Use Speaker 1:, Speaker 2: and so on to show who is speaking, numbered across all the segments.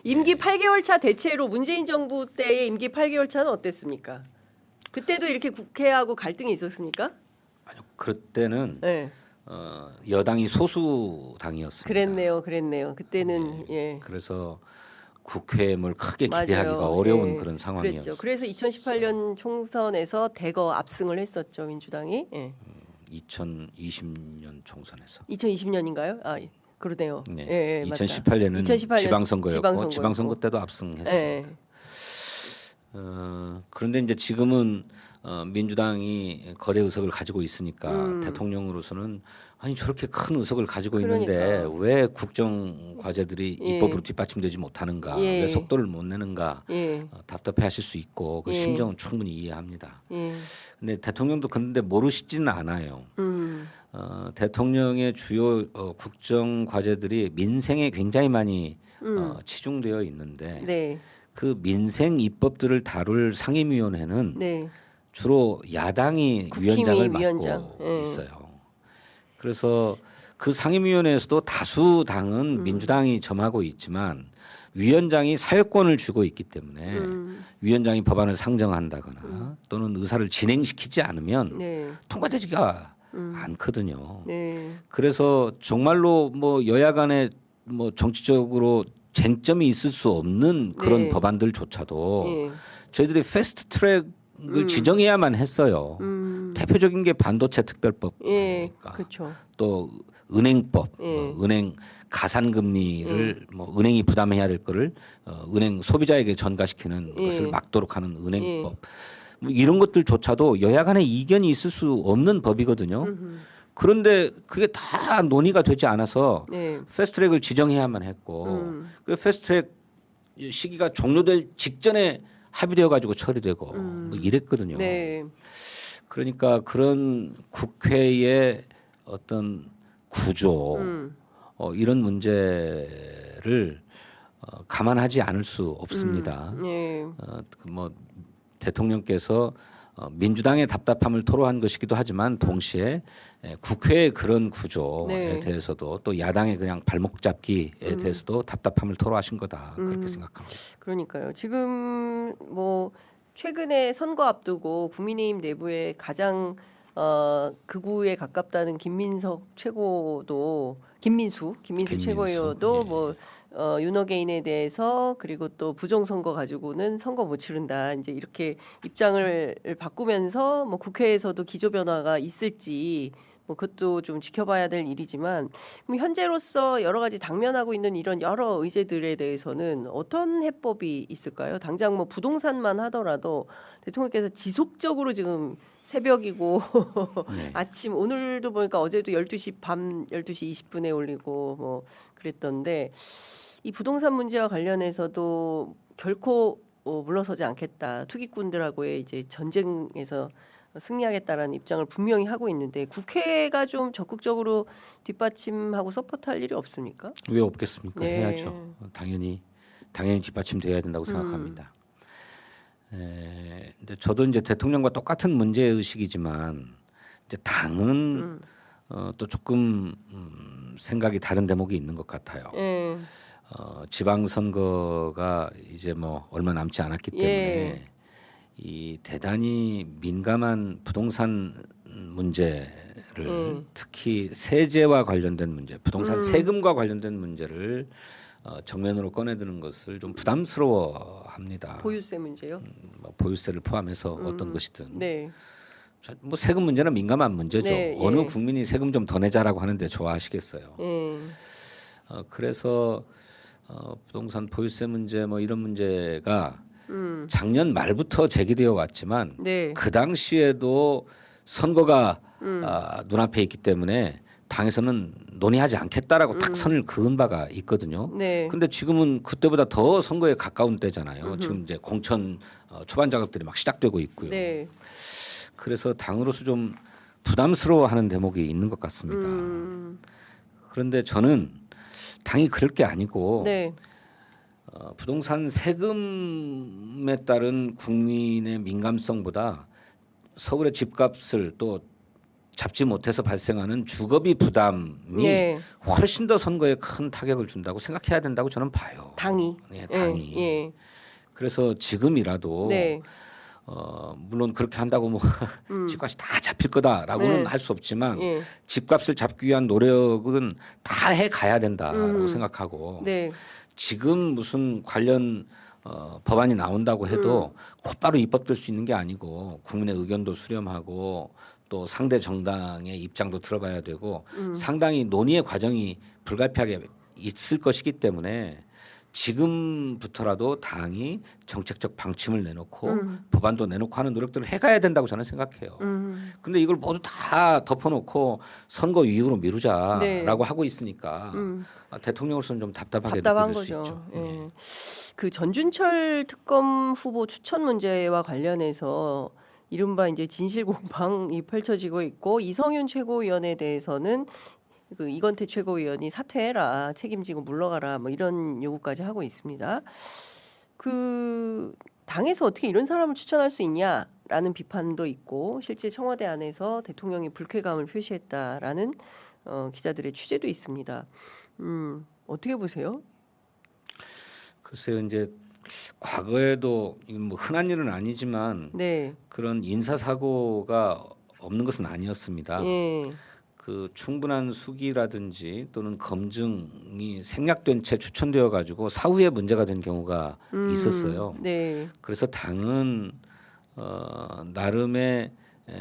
Speaker 1: 임기 8개월 차 대체로 문재인 정부 때의 임기 8개월 차는 어땠습니까? 그때도 이렇게 국회하고 갈등이 있었습니까?
Speaker 2: 아니요, 그때는
Speaker 1: 네.
Speaker 2: 여당이 소수당이었습니다.
Speaker 1: 그랬네요. 그때는 예.
Speaker 2: 그래서 국회에 뭘 크게
Speaker 1: 맞아요.
Speaker 2: 기대하기가 어려운
Speaker 1: 예.
Speaker 2: 그런 상황이었어요.
Speaker 1: 그랬죠. 그래서 2018년 총선에서 대거 압승을 했었죠, 민주당이. 예.
Speaker 2: 2020년 총선에서.
Speaker 1: 2020년인가요? 아, 그러네요.
Speaker 2: 네.
Speaker 1: 예, 맞다.
Speaker 2: 2018년은
Speaker 1: 2018년
Speaker 2: 지방선거였고 지방선거 때도 압승했습니다.
Speaker 1: 예.
Speaker 2: 그런데 이제 지금은 민주당이 거대 의석을 가지고 있으니까 대통령으로서는 아니 저렇게 큰 의석을 가지고 있는데
Speaker 1: 그러니까.
Speaker 2: 왜 국정 과제들이
Speaker 1: 예.
Speaker 2: 입법으로 뒷받침되지 못하는가,
Speaker 1: 예.
Speaker 2: 왜 속도를 못 내는가
Speaker 1: 예.
Speaker 2: 답답해하실 수 있고 그
Speaker 1: 예.
Speaker 2: 심정은 충분히 이해합니다.
Speaker 1: 예.
Speaker 2: 근데 대통령도 그런데 모르시지는 않아요. 대통령의 주요 국정 과제들이 민생에 굉장히 많이 치중되어 있는데
Speaker 1: 네.
Speaker 2: 그 민생 입법들을 다룰 상임위원회는
Speaker 1: 네.
Speaker 2: 주로 야당이
Speaker 1: 국힘이
Speaker 2: 위원장을 맡고
Speaker 1: 위원장. 예.
Speaker 2: 있어요. 그래서 그 상임위원회에서도 다수 당은 민주당이 점하고 있지만 위원장이 사회권을 쥐고 있기 때문에 위원장이 법안을 상정한다거나 또는 의사를 진행시키지 않으면
Speaker 1: 네.
Speaker 2: 통과되지가 않거든요.
Speaker 1: 네.
Speaker 2: 그래서 정말로 뭐 여야 간에 뭐 정치적으로 쟁점이 있을 수 없는 그런
Speaker 1: 네.
Speaker 2: 법안들조차도
Speaker 1: 예.
Speaker 2: 저희들이 패스트 트랙을 지정해야만 했어요. 대표적인 게 반도체 특별법
Speaker 1: 예.
Speaker 2: 아닙니까?
Speaker 1: 그렇죠.
Speaker 2: 또 은행법,
Speaker 1: 예.
Speaker 2: 은행 가산금리를 뭐 은행이 부담해야 될 거를 은행 소비자에게 전가시키는
Speaker 1: 예.
Speaker 2: 것을 막도록 하는 은행법. 뭐 이런 것들조차도 여야 간에 이견이 있을 수 없는 법이거든요. 그런데 그게 다 논의가 되지 않아서
Speaker 1: 네.
Speaker 2: 패스트트랙을 지정해야만 했고 그 패스트트랙 시기가 종료될 직전에 합의되어 가지고 처리되고 뭐 이랬거든요.
Speaker 1: 네.
Speaker 2: 그러니까 그런 국회의 어떤 구조 이런 문제를 감안하지 않을 수 없습니다.
Speaker 1: 예.
Speaker 2: 뭐 대통령께서 민주당의 답답함을 토로한 것이기도 하지만 동시에 국회의 그런 구조에
Speaker 1: 네.
Speaker 2: 대해서도 또 야당의 그냥 발목 잡기에 대해서도 답답함을 토로하신 거다 그렇게 생각합니다.
Speaker 1: 그러니까요. 지금 뭐 최근에 선거 앞두고 국민의힘 내부에 가장 극우에 가깝다는 김민석 최고도 김민수 최고위원도
Speaker 2: 예.
Speaker 1: 뭐 윤호개인에 대해서 그리고 또 부정선거 가지고는 선거 못 치른다 이제 이렇게 입장을 바꾸면서 뭐 국회에서도 기조 변화가 있을지 뭐 그것도 좀 지켜봐야 될 일이지만 그럼 현재로서 여러 가지 당면하고 있는 이런 여러 의제들에 대해서는 어떤 해법이 있을까요? 당장 뭐 부동산만 하더라도 대통령께서 지속적으로 지금 새벽이고
Speaker 2: 네.
Speaker 1: 아침 오늘도 보니까 어제도 12시 밤 12시 20분에 올리고 뭐 그랬던데 이 부동산 문제와 관련해서도 결코 물러서지 않겠다. 투기꾼들하고의 이제 전쟁에서 승리하겠다라는 입장을 분명히 하고 있는데 국회가 좀 적극적으로 뒷받침하고 서포트할 일이 없습니까?
Speaker 2: 왜 없겠습니까?
Speaker 1: 네.
Speaker 2: 해야죠. 당연히 뒷받침돼야 된다고 생각합니다. 근데 저도 이제 대통령과 똑같은 문제 의식이지만 이제 당은 또 조금 생각이 다른 대목이 있는 것 같아요.
Speaker 1: 예.
Speaker 2: 지방선거가 이제 뭐 얼마 남지 않았기 때문에
Speaker 1: 예.
Speaker 2: 이 대단히 민감한 부동산 문제를 특히 세제와 관련된 문제, 부동산 세금과 관련된 문제를 정면으로 꺼내드는 것을 좀 부담스러워합니다.
Speaker 1: 보유세 문제요?
Speaker 2: 뭐 보유세를 포함해서 어떤 것이든
Speaker 1: 네.
Speaker 2: 뭐 세금 문제는 민감한 문제죠.
Speaker 1: 네,
Speaker 2: 어느
Speaker 1: 예.
Speaker 2: 국민이 세금 좀 더 내자라고 하는데 좋아하시겠어요.
Speaker 1: 예.
Speaker 2: 그래서 부동산 보유세 문제 뭐 이런 문제가 작년 말부터 제기되어 왔지만
Speaker 1: 네.
Speaker 2: 그 당시에도 선거가 눈앞에 있기 때문에 당에서는 논의하지 않겠다라고 딱 선을 그은 바가 있거든요.
Speaker 1: 네.
Speaker 2: 근데 지금은 그때보다 더 선거에 가까운 때잖아요. 지금 이제 공천 초반 작업들이 막 시작되고 있고요.
Speaker 1: 네.
Speaker 2: 그래서 당으로서 좀 부담스러워하는 대목이 있는 것 같습니다. 그런데 저는 당이 그럴 게 아니고
Speaker 1: 네.
Speaker 2: 부동산 세금에 따른 국민의 민감성보다 서울의 집값을 또 잡지 못해서 발생하는 주거비 부담이
Speaker 1: 예.
Speaker 2: 훨씬 더 선거에 큰 타격을 준다고 생각해야 된다고 저는 봐요.
Speaker 1: 당이.
Speaker 2: 예, 당이.
Speaker 1: 예.
Speaker 2: 그래서 지금이라도
Speaker 1: 네.
Speaker 2: 물론 그렇게 한다고 뭐 집값이 다 잡힐 거다라고는
Speaker 1: 네.
Speaker 2: 할 수 없지만
Speaker 1: 예.
Speaker 2: 집값을 잡기 위한 노력은 다 해 가야 된다라고 생각하고
Speaker 1: 네.
Speaker 2: 지금 무슨 관련 법안이 나온다고 해도 곧바로 입법될 수 있는 게 아니고 국민의 의견도 수렴하고 또 상대 정당의 입장도 들어봐야 되고 상당히 논의의 과정이 불가피하게 있을 것이기 때문에 지금부터라도 당이 정책적 방침을 내놓고 법안도 내놓고 하는 노력들을 해가야 된다고 저는 생각해요. 근데 이걸 모두 다 덮어놓고 선거 이후로 미루자라고
Speaker 1: 네.
Speaker 2: 하고 있으니까 대통령으로서는 좀 답답하게
Speaker 1: 답답한
Speaker 2: 느낄 수
Speaker 1: 거죠.
Speaker 2: 있죠.
Speaker 1: 예. 그 전준철 특검 후보 추천 문제와 관련해서 이른바 이제 진실 공방이 펼쳐지고 있고 이성윤 최고위원에 대해서는 그 이건태 최고위원이 사퇴해라, 책임지고 물러가라, 뭐 이런 요구까지 하고 있습니다. 그 당에서 어떻게 이런 사람을 추천할 수 있냐라는 비판도 있고 실제 청와대 안에서 대통령이 불쾌감을 표시했다라는 기자들의 취재도 있습니다. 어떻게 보세요?
Speaker 2: 글쎄요, 이제 과거에도 이건 뭐 흔한 일은 아니지만
Speaker 1: 네,
Speaker 2: 그런 인사 사고가 없는 것은 아니었습니다.
Speaker 1: 예,
Speaker 2: 그 충분한 수기라든지 또는 검증이 생략된 채 추천되어 가지고 사후에 문제가 된 경우가 있었어요.
Speaker 1: 네,
Speaker 2: 그래서 당은 나름의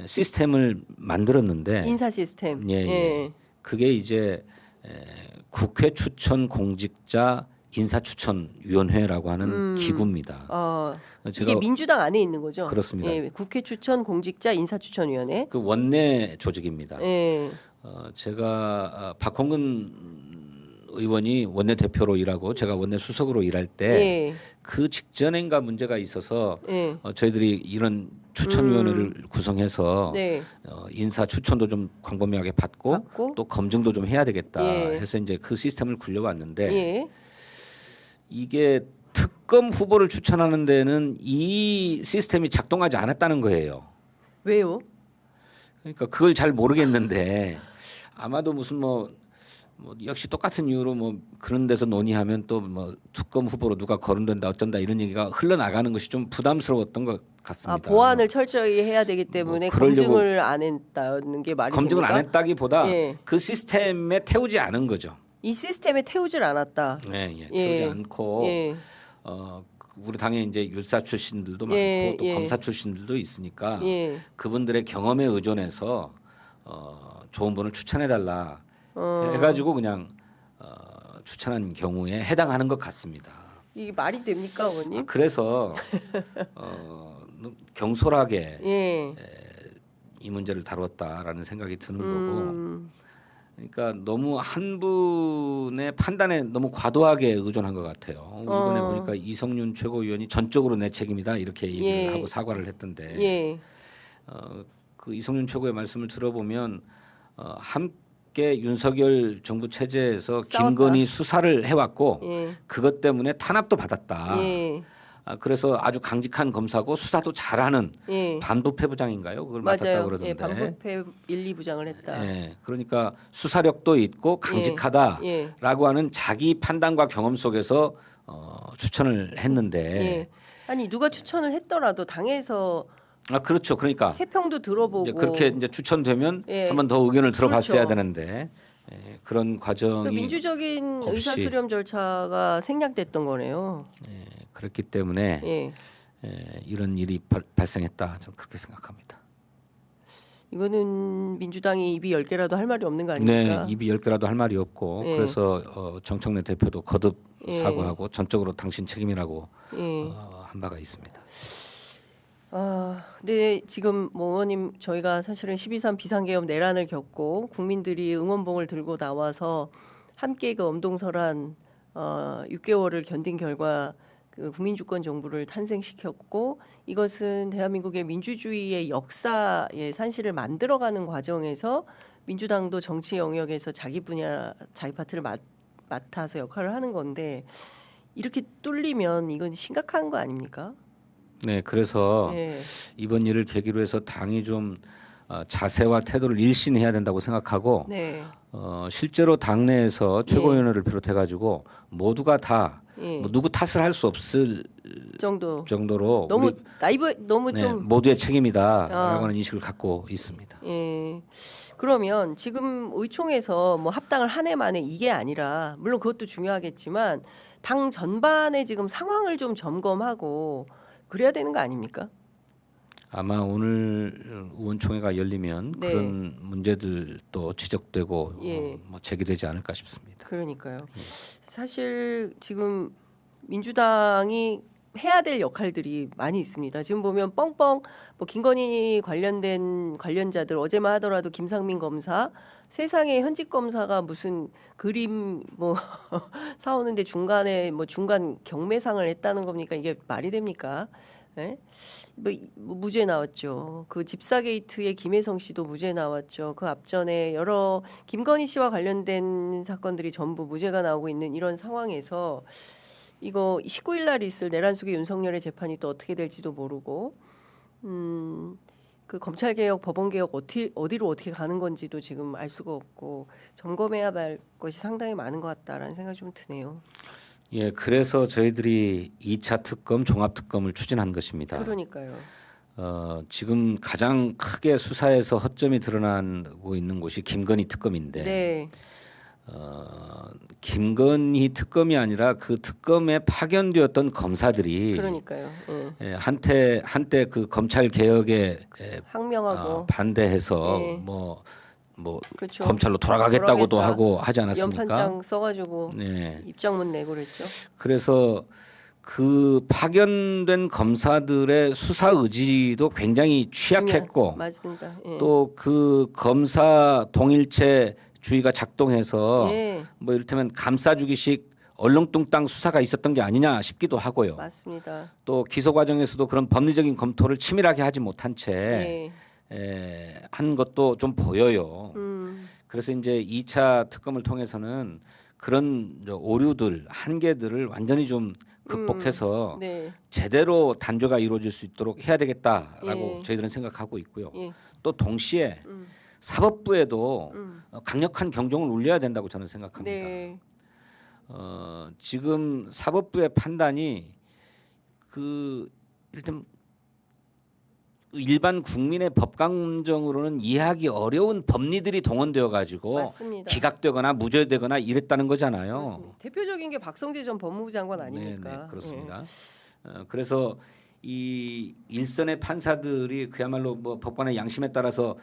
Speaker 2: 시스템을 만들었는데
Speaker 1: 인사 시스템.
Speaker 2: 예, 예. 그게 이제 국회 추천 공직자 인사추천위원회라고 하는 기구입니다.
Speaker 1: 이게
Speaker 2: 제가
Speaker 1: 민주당 안에 있는 거죠?
Speaker 2: 그렇습니다.
Speaker 1: 예, 국회 추천 공직자 인사추천위원회.
Speaker 2: 그 원내 조직입니다.
Speaker 1: 예,
Speaker 2: 제가 박홍근 의원이 원내 대표로 일하고 제가 원내 수석으로 일할 때 그 직전인가 문제가 있어서
Speaker 1: 예,
Speaker 2: 저희들이 이런 추천위원회를 구성해서
Speaker 1: 네,
Speaker 2: 인사 추천도 좀 광범위하게 받고 또 검증도 좀 해야 되겠다 해서 이제 그 시스템을 굴려왔는데
Speaker 1: 예,
Speaker 2: 이게 특검 후보를 추천하는 데는 이 시스템이 작동하지 않았다는 거예요.
Speaker 1: 왜요?
Speaker 2: 그러니까 그걸 잘 모르겠는데 아마도 무슨 뭐 역시 똑같은 이유로 뭐 그런 데서 논의하면 또 뭐 특검 후보로 누가 거론된다 어쩐다 이런 얘기가 흘러나가는 것이 좀 부담스러웠던 것 같습니다.
Speaker 1: 보안을 철저히 해야 되기 때문에 검증을 안 했다는 게 말이
Speaker 2: 검증을
Speaker 1: 됩니까?
Speaker 2: 안 했다기보다
Speaker 1: 예.
Speaker 2: 그 시스템에 태우지 않은 거죠.
Speaker 1: 이 시스템에 태우질 않았다.
Speaker 2: 태우지
Speaker 1: 예.
Speaker 2: 않고
Speaker 1: 예.
Speaker 2: 우리 당에 이제 율사 출신들도
Speaker 1: 예,
Speaker 2: 많고 또
Speaker 1: 예.
Speaker 2: 검사 출신들도 있으니까
Speaker 1: 예.
Speaker 2: 그분들의 경험에 의존해서 좋은 분을 추천해달라 해가지고 그냥 추천한 경우에 해당하는 것 같습니다.
Speaker 1: 이게 말이 됩니까, 의원님?
Speaker 2: 그래서 경솔하게
Speaker 1: 예.
Speaker 2: 이 문제를 다뤘다라는 생각이 드는 거고. 그러니까 너무 한 분의 판단에 너무 과도하게 의존한 것 같아요. 이번에 보니까 이성윤 최고위원이 전적으로 내 책임이다 이렇게 얘기를
Speaker 1: 예.
Speaker 2: 하고 사과를 했던데
Speaker 1: 예.
Speaker 2: 그 이성윤 최고의 말씀을 들어보면 함께 윤석열 정부 체제에서
Speaker 1: 싸웠다.
Speaker 2: 김건희 수사를 해왔고
Speaker 1: 예.
Speaker 2: 그것 때문에 탄압도 받았다.
Speaker 1: 예.
Speaker 2: 그래서 아주 강직한 검사고 수사도 잘하는
Speaker 1: 예.
Speaker 2: 반부패 부장인가요? 그걸 맡았다고
Speaker 1: 맞아요.
Speaker 2: 그러던데.
Speaker 1: 예, 반부패 1, 2부장을 했다.
Speaker 2: 예, 그러니까 수사력도 있고 강직하다라고 하는 자기 판단과 경험 속에서 추천을 했는데
Speaker 1: 예. 아니 누가 추천을 했더라도 당에서
Speaker 2: 그렇죠. 그러니까
Speaker 1: 세평도 들어보고
Speaker 2: 이제 그렇게 이제 추천되면
Speaker 1: 예.
Speaker 2: 한 번 더 의견을 들어봤어야
Speaker 1: 그렇죠.
Speaker 2: 되는데 그런 과정이
Speaker 1: 그 민주적인
Speaker 2: 없이.
Speaker 1: 의사 수렴 절차가 생략됐던 거네요.
Speaker 2: 그렇기 때문에
Speaker 1: 예.
Speaker 2: 이런 일이 발생했다. 저는 그렇게 생각합니다.
Speaker 1: 이거는 민주당이 입이 10개라도 할 말이 없는 거 아닙니까?
Speaker 2: 네, 입이 10개라도 할 말이 없고
Speaker 1: 예.
Speaker 2: 그래서 정청래 대표도 거듭
Speaker 1: 예.
Speaker 2: 사과하고 전적으로 당신 책임이라고
Speaker 1: 예.
Speaker 2: 한 바가 있습니다.
Speaker 1: 네, 지금 뭐 의원님 저희가 사실은 12.3 비상계엄 내란을 겪고 국민들이 응원봉을 들고 나와서 함께 그 엄동설한 6개월을 견딘 결과 그 국민주권 정부를 탄생시켰고 이것은 대한민국의 민주주의의 역사의 산실을 만들어가는 과정에서 민주당도 정치 영역에서 자기 분야, 자기 파트를 맡아서 역할을 하는 건데 이렇게 뚫리면 이건 심각한 거 아닙니까?
Speaker 2: 네, 그래서
Speaker 1: 예.
Speaker 2: 이번 일을 계기로 해서 당이 좀 자세와 태도를 일신해야 된다고 생각하고
Speaker 1: 네.
Speaker 2: 실제로 당내에서 최고위원회를 비롯해가지고 모두가 다
Speaker 1: 예.
Speaker 2: 뭐 누구 탓을 할 수 없을 정도로
Speaker 1: 너무
Speaker 2: 우리
Speaker 1: 너무
Speaker 2: 네,
Speaker 1: 좀
Speaker 2: 모두의 책임이다라고 하는 인식을 갖고 있습니다.
Speaker 1: 예. 그러면 지금 의총에서 뭐 합당을 한 해 만에 이게 아니라 물론 그것도 중요하겠지만 당 전반의 지금 상황을 좀 점검하고 그래야 되는 거 아닙니까?
Speaker 2: 아마 오늘 의원총회가 열리면
Speaker 1: 네.
Speaker 2: 그런 문제들도 지적되고
Speaker 1: 예.
Speaker 2: 뭐 제기되지 않을까 싶습니다.
Speaker 1: 그러니까요. 사실 지금 민주당이 해야 될 역할들이 많이 있습니다. 지금 보면 뻥뻥 뭐 김건희 관련된 관련자들 어제만 하더라도 김상민 검사 세상에 현직 검사가 무슨 그림 뭐 사오는데 중간에 뭐 중간 경매상을 했다는 겁니까? 이게 말이 됩니까? 예? 뭐 무죄 나왔죠. 그 집사 게이트의 김혜성 씨도 무죄 나왔죠. 그 앞전에 여러 김건희 씨와 관련된 사건들이 전부 무죄가 나오고 있는 이런 상황에서 이거 19일 날 있을 내란 속의 윤석열의 재판이 또 어떻게 될지도 모르고 그 검찰 개혁, 법원 개혁 어디로 어떻게 가는 건지도 지금 알 수가 없고 점검해야 할 것이 상당히 많은 것 같다라는 생각이 좀 드네요.
Speaker 2: 예, 그래서 저희들이 2차 특검, 종합 특검을 추진한 것입니다.
Speaker 1: 그러니까요.
Speaker 2: 지금 가장 크게 수사에서 허점이 드러나고 있는 곳이 김건희 특검인데
Speaker 1: 네.
Speaker 2: 김건희 특검이 아니라 그 특검에 파견되었던 검사들이
Speaker 1: 그러니까요. 예.
Speaker 2: 한때 그 검찰 개혁에
Speaker 1: 항명하고
Speaker 2: 반대해서
Speaker 1: 예.
Speaker 2: 뭐
Speaker 1: 그렇죠.
Speaker 2: 검찰로 돌아가겠다고도
Speaker 1: 돌아가겠다.
Speaker 2: 하고 하지 않았습니까?
Speaker 1: 연판장 써가지고
Speaker 2: 네.
Speaker 1: 입장문 내고 그랬죠.
Speaker 2: 그래서 그 파견된 검사들의 수사 의지도 굉장히 취약했고
Speaker 1: 맞습니다. 예.
Speaker 2: 또 그 검사 동일체주의가 작동해서
Speaker 1: 예.
Speaker 2: 뭐 이를테면 감싸주기식 얼렁뚱땅 수사가 있었던 게 아니냐 싶기도 하고요.
Speaker 1: 맞습니다.
Speaker 2: 또 기소 과정에서도 그런 법리적인 검토를 치밀하게 하지 못한 채
Speaker 1: 예.
Speaker 2: 한 것도 좀 보여요.
Speaker 1: 음.
Speaker 2: 그래서 이제 2차 특검을 통해서는 그런 오류들, 한계들을 완전히 좀 극복해서
Speaker 1: 네.
Speaker 2: 제대로 단죄가 이루어질 수 있도록 해야 되겠다라고
Speaker 1: 예.
Speaker 2: 저희들은 생각하고 있고요.
Speaker 1: 예.
Speaker 2: 또 동시에 사법부에도
Speaker 1: 음.
Speaker 2: 강력한 경종을 울려야 된다고 저는 생각합니다.
Speaker 1: 네.
Speaker 2: 지금 사법부의 판단이 그 일단 일반 국민의 법감정으로는 이해하기 어려운 법리들이 동원되어 가지고
Speaker 1: 맞습니다.
Speaker 2: 기각되거나 무죄되거나 이랬다는 거잖아요.
Speaker 1: 그렇습니다. 대표적인 게 박성재 전 법무부 장관 아닙니까?
Speaker 2: 네, 그렇습니다. 그래서 이 일선의 판사들이 그야말로 뭐 법관의 양심에 따라서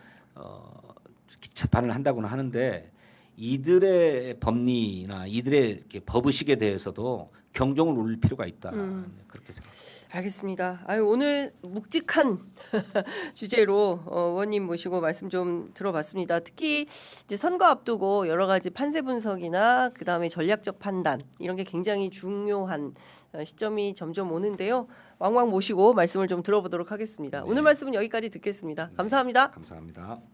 Speaker 2: 재판을 한다고는 하는데 이들의 법리나 이들의 이렇게 법의식에 대해서도 경종을 울릴 필요가 있다. 그렇게 생각합니다.
Speaker 1: 알겠습니다. 아유, 오늘 묵직한 주제로 의원님 모시고 말씀 좀 들어봤습니다. 특히 이제 선거 앞두고 여러 가지 판세 분석이나 그 다음에 전략적 판단 이런 게 굉장히 중요한 시점이 점점 오는데요. 왕왕 모시고 말씀을 좀 들어보도록 하겠습니다.
Speaker 2: 네.
Speaker 1: 오늘 말씀은 여기까지 듣겠습니다. 감사합니다.
Speaker 2: 감사합니다.